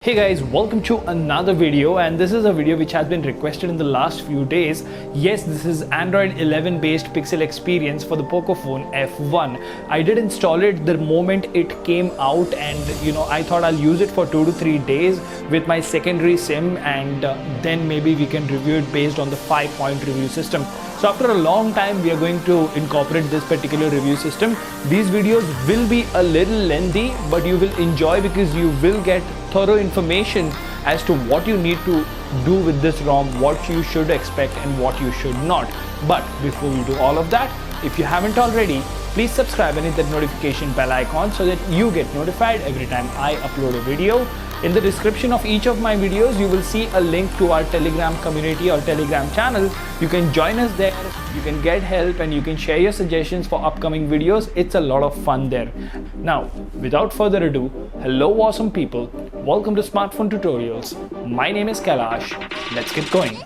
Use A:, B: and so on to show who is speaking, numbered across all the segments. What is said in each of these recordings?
A: Hey guys, welcome to another video, and this is a video which has been requested in the last few days. Yes, this is Android 11 based Pixel Experience for the Poco phone F1. I did install it the moment it came out, and I thought I'll use it for 2 to 3 days with my secondary SIM, and then maybe we can review it based on the 5-point review system. So after a long time, we are going to incorporate this particular review system. These videos will be a little lengthy, but you will enjoy because you will get thorough information as to what you need to do with this ROM, what you should expect and what you should not. But before we do all of that, if you haven't already, please subscribe and hit that notification bell icon so that you get notified every time I upload a video. In the description of each of my videos, you will see a link to our Telegram community or Telegram channel. You can join us there, you can get help, and you can share your suggestions for upcoming videos. It's a lot of fun there. Now, without further ado, hello awesome people. Welcome to Smartphone Tutorials. My name is Kailash. Let's get going.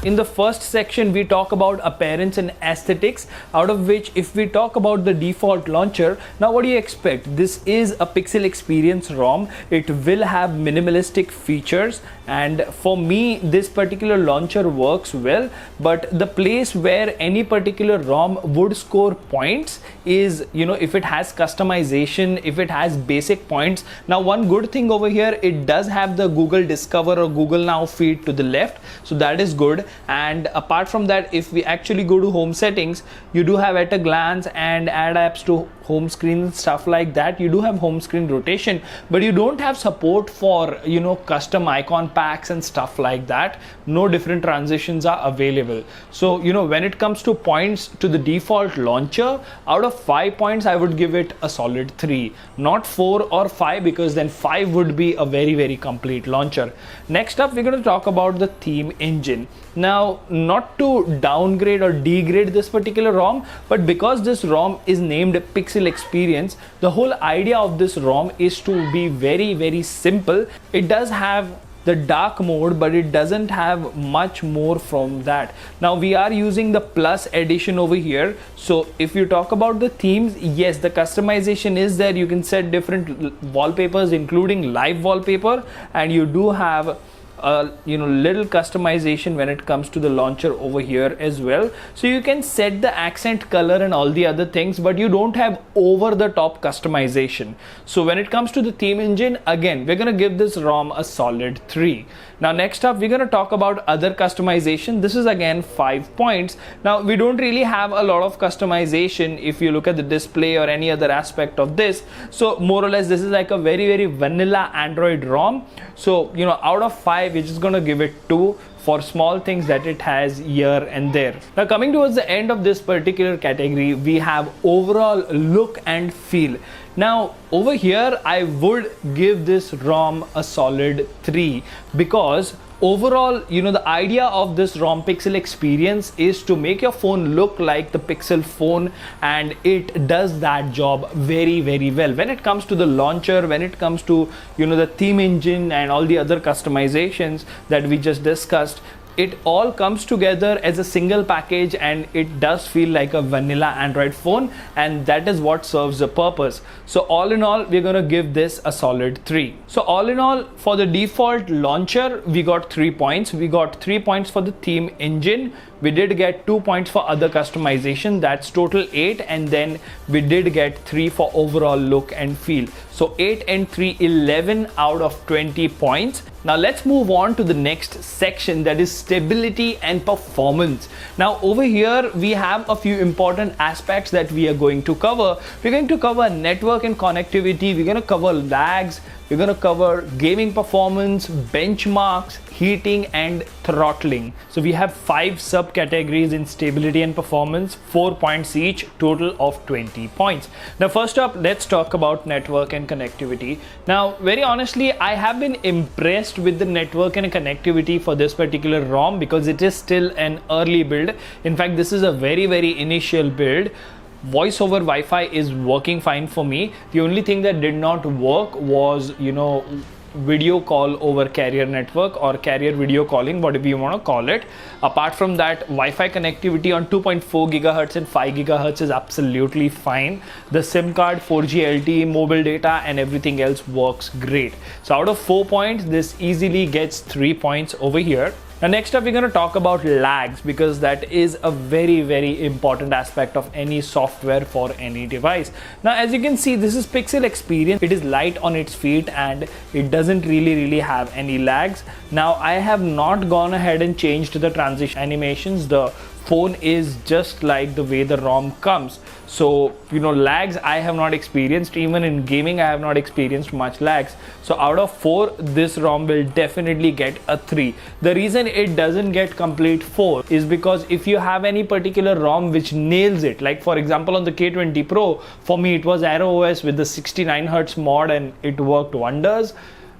A: In the first section, we talk about appearance and aesthetics, out of which if we talk about the default launcher, now what do you expect? This is a Pixel Experience ROM. It will have minimalistic features, and for me, this particular launcher works well, but the place where any particular ROM would score points is, if it has customization, if it has basic points. Now, one good thing over here, it does have the Google Discover or Google Now feed to the left, so that is good. And apart from that, if we actually go to home settings, you do have at a glance and add apps to home screen and stuff like that. You do have home screen rotation, but you don't have support for custom icon packs and stuff like that. No different transitions are available. So when it comes to points to the default launcher, out of 5 points I would give it a solid 3, not 4 or 5, because then 5 would be a very complete launcher. Next up, we're going to talk about the theme engine. Now, not to downgrade or degrade this particular ROM, but because this ROM is named Pixel Experience, the whole idea of this ROM is to be very simple. It does have the dark mode, but it doesn't have much more from that. Now, we are using the Plus edition over here. So if you talk about the themes, yes, the customization is there. You can set different wallpapers, including live wallpaper, and you do have little customization when it comes to the launcher over here as well. So you can set the accent color and all the other things, but you don't have over the top customization. So when it comes to the theme engine, again, we're going to give this ROM a solid 3. Now, next up, we're going to talk about other customization. This is again 5 points. Now, we don't really have a lot of customization if you look at the display or any other aspect of this. So more or less, this is like a very vanilla Android ROM. So out of 5, we're just going to give it 2 for small things that it has here and there. Now, coming towards the end of this particular category, we have overall look and feel. Now, over here, I would give this ROM a solid 3, because overall, the idea of this ROM Pixel Experience is to make your phone look like the Pixel phone, and it does that job very well. When it comes to the launcher, when it comes to the theme engine and all the other customizations that we just discussed, it all comes together as a single package, and it does feel like a vanilla Android phone, and that is what serves the purpose. So all in all, we're going to give this a solid 3. So all in all, for the default launcher, we got 3 points. We got 3 points for the theme engine. We did get 2 points for other customization. That's total 8. And then we did get 3 for overall look and feel. So 8 and 3, 11 out of 20 points. Now let's move on to the next section, that is stability and performance. Now over here, we have a few important aspects that we are going to cover. We're going to cover network and connectivity. We're going to cover lags. We're going to cover gaming performance, benchmarks, heating and throttling. So we have 5 subcategories in stability and performance, 4 points each, total of 20 points. Now first up, let's talk about network and connectivity. Now, very honestly, I have been impressed with the network and connectivity for this particular ROM, because it is still an early build. In fact, this is a very initial build. Voice over Wi-Fi is working fine for me. The only thing that did not work was video call over carrier network or carrier video calling, whatever you want to call it. Apart from that, Wi-Fi connectivity on 2.4 gigahertz and 5 gigahertz is absolutely fine. The SIM card, 4G LTE, mobile data and everything else works great. So out of 4 points, this easily gets 3 points over here. Now next up, we're going to talk about lags, because that is a very important aspect of any software for any device. Now as you can see, this is Pixel Experience. It is light on its feet and it doesn't really have any lags. Now I have not gone ahead and changed the transition animations. The phone is just like the way the ROM comes. So lags I have not experienced. Even in gaming I have not experienced much lags. So out of 4, this ROM will definitely get a 3. The reason it doesn't get complete 4 is because if you have any particular ROM which nails it, like for example on the K20 Pro, for me it was Aero OS with the 69Hz mod and it worked wonders.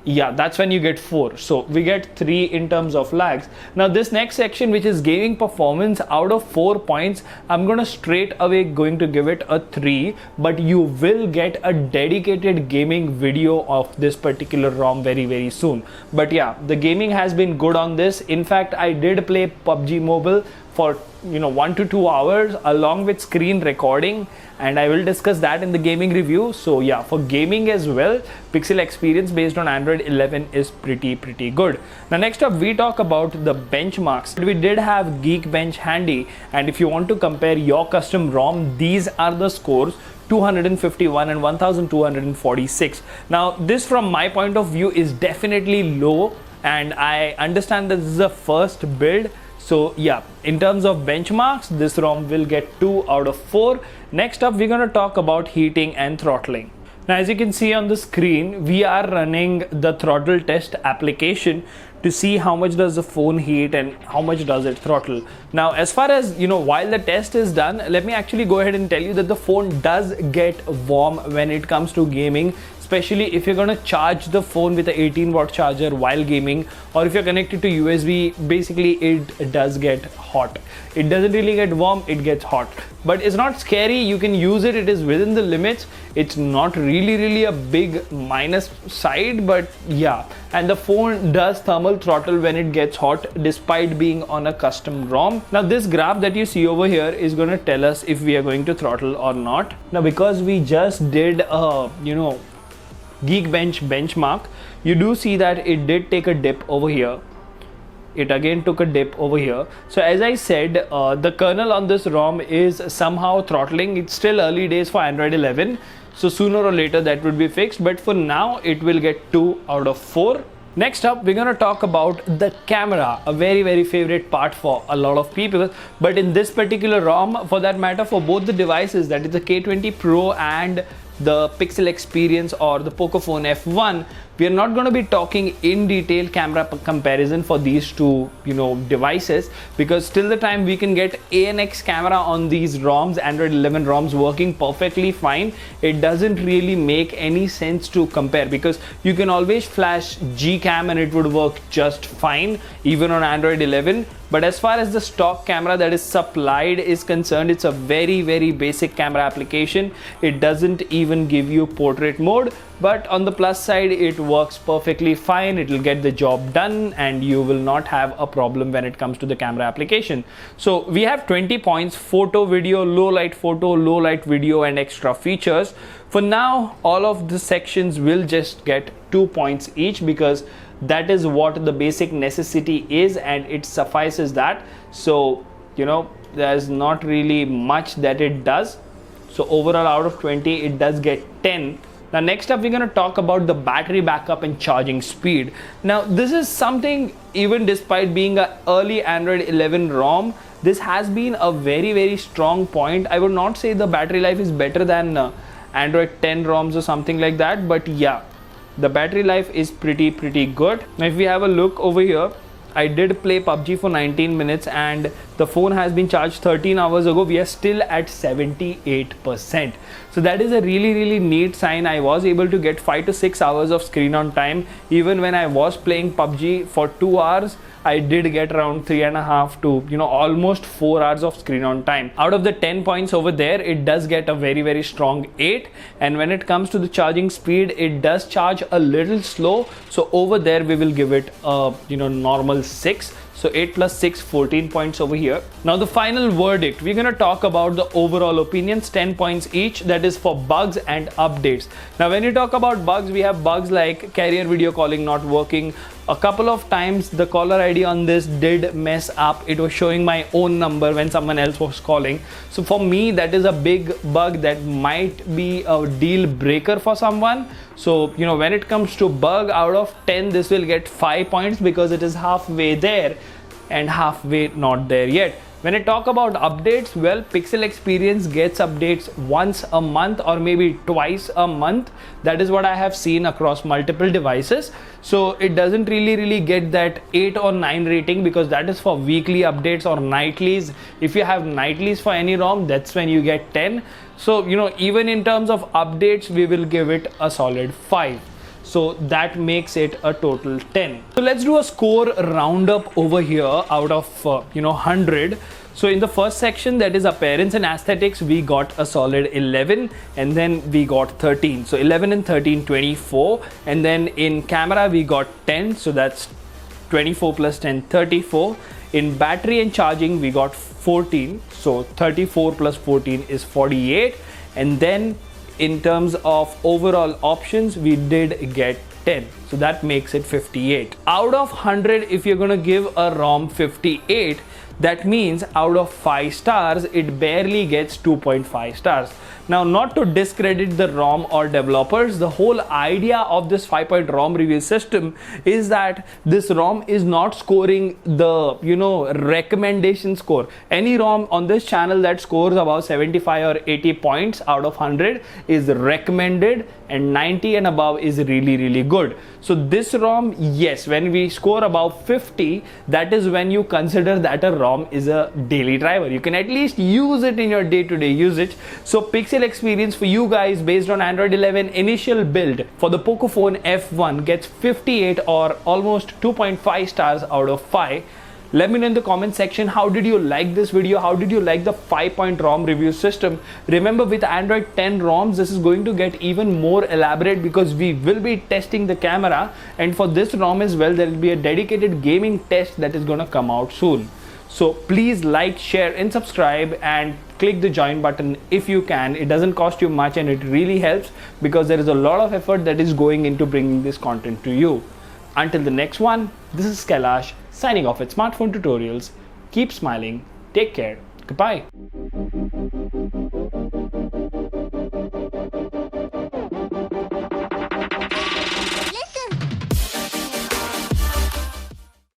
A: Yeah, that's when you get 4. So we get 3 in terms of lags. Now this next section, which is gaming performance, out of 4 points, I'm gonna straight away going to give it a 3, but you will get a dedicated gaming video of this particular ROM very soon. But yeah, the gaming has been good on this. In fact, I did play PUBG Mobile for 1 to 2 hours along with screen recording, and I will discuss that in the gaming review. So yeah, for gaming as well, Pixel Experience based on Android 11 is pretty good. Now next up, we talk about the benchmarks. We did have Geekbench handy, and if you want to compare your custom ROM, these are the scores: 251 and 1246. Now this from my point of view is definitely low, and I understand that this is a first build. So yeah, in terms of benchmarks, this ROM will get 2 out of 4. Next up, we're going to talk about heating and throttling. Now as you can see on the screen, we are running the throttle test application to see how much does the phone heat and how much does it throttle. Now as far as while the test is done, let me actually go ahead and tell you that the phone does get warm when it comes to gaming, especially if you're going to charge the phone with an 18-watt charger while gaming, or if you're connected to USB. Basically it does get hot. It doesn't really get warm, it gets hot, but it's not scary. You can use it, it is within the limits. It's not really a big minus side, but yeah. And the phone does thermal throttle when it gets hot, despite being on a custom ROM. Now this graph that you see over here is going to tell us if we are going to throttle or not. Now because we just did a Geekbench benchmark, you do see that it did take a dip over here. It again took a dip over here. So as I said, the kernel on this ROM is somehow throttling. It's still early days for Android 11, so sooner or later that would be fixed, but for now it will get 2 out of 4. Next up, we're going to talk about the camera, a very favorite part for a lot of people. But in this particular ROM, for that matter, for both the devices, that is the K20 Pro and the Pixel Experience or the Poco F1, we are not going to be talking in detail camera comparison for these two devices, because till the time we can get ANX camera on these ROMs, Android 11 ROMs, working perfectly fine, it doesn't really make any sense to compare, because you can always flash Gcam and it would work just fine even on Android 11. But as far as the stock camera that is supplied is concerned, it's a very basic camera application. It doesn't even give you portrait mode, but on the plus side, it works perfectly fine. It will get the job done and you will not have a problem when it comes to the camera application. So we have 20 points: photo, video, low light photo, low light video, and extra features. For now, all of the sections will just get 2 points each, because that is what the basic necessity is and it suffices that. So there's not really much that it does. So overall, out of 20, it does get 10. Now next up, we're going to talk about the battery backup and charging speed. Now this is something, even despite being an early Android 11 ROM, this has been a very strong point. I would not say the battery life is better than Android 10 ROMs or something like that, but yeah, the battery life is pretty good. Now if we have a look over here, I did play PUBG for 19 minutes and the phone has been charged 13 hours ago. We are still at 78%. So that is a really neat sign. I was able to get 5 to 6 hours of screen on time even when I was playing PUBG for 2 hours. I did get around 3.5 to almost 4 hours of screen on time. Out of the 10 points over there, it does get a very strong 8. And when it comes to the charging speed, it does charge a little slow, so over there we will give it a normal 6. So 8 plus 6, 14 points over here. Now the final verdict, we're going to talk about the overall opinions, 10 points each. That is for bugs and updates. Now when you talk about bugs, we have bugs like carrier video calling not working. A couple of times the caller ID on this did mess up. It was showing my own number when someone else was calling. So for me, that is a big bug that might be a deal breaker for someone. So when it comes to bug, out of 10 this will get 5 points because it is halfway there and halfway not there yet. When I talk about updates, well, Pixel Experience gets updates once a month or maybe twice a month. That is what I have seen across multiple devices. So it doesn't really get that 8 or 9 rating because that is for weekly updates or nightlies. If you have nightlies for any ROM, that's when you get 10. So even in terms of updates, we will give it a solid 5. So that makes it a total 10. So let's do a score roundup over here out of 100. So in the first section, that is appearance and aesthetics, we got a solid 11, and then we got 13. So 11 and 13, 24. And then in camera, we got 10. So that's 24 plus 10, 34. In battery and charging, we got 14. So 34 plus 14 is 48. And then in terms of overall options, we did get 10. So that makes it 58. Out of 100, if you're going to give a ROM 58, that means out of 5 stars, it barely gets 2.5 stars. Now, not to discredit the ROM or developers, the whole idea of this 5-point ROM review system is that this ROM is not scoring the recommendation score. Any ROM on this channel that scores about 75 or 80 points out of 100 is recommended, and 90 and above is really good. So this ROM, yes, when we score above 50, that is when you consider that a ROM is a daily driver. You can at least use it in your day-to-day usage. So Pixel Experience for you guys based on Android 11 initial build for the Poco phone F1 gets 58 or almost 2.5 stars out of 5. Let me know in the comment section, how did you like this video? How did you like the 5-point ROM review system? Remember, with Android 10 ROMs, this is going to get even more elaborate because we will be testing the camera, and for this ROM as well, there will be a dedicated gaming test that is going to come out soon. So please like, share and subscribe, and click the join button if you can. It doesn't cost you much and it really helps because there is a lot of effort that is going into bringing this content to you. Until the next one, this is Kailash signing off at Smartphone Tutorials. Keep smiling. Take care. Goodbye.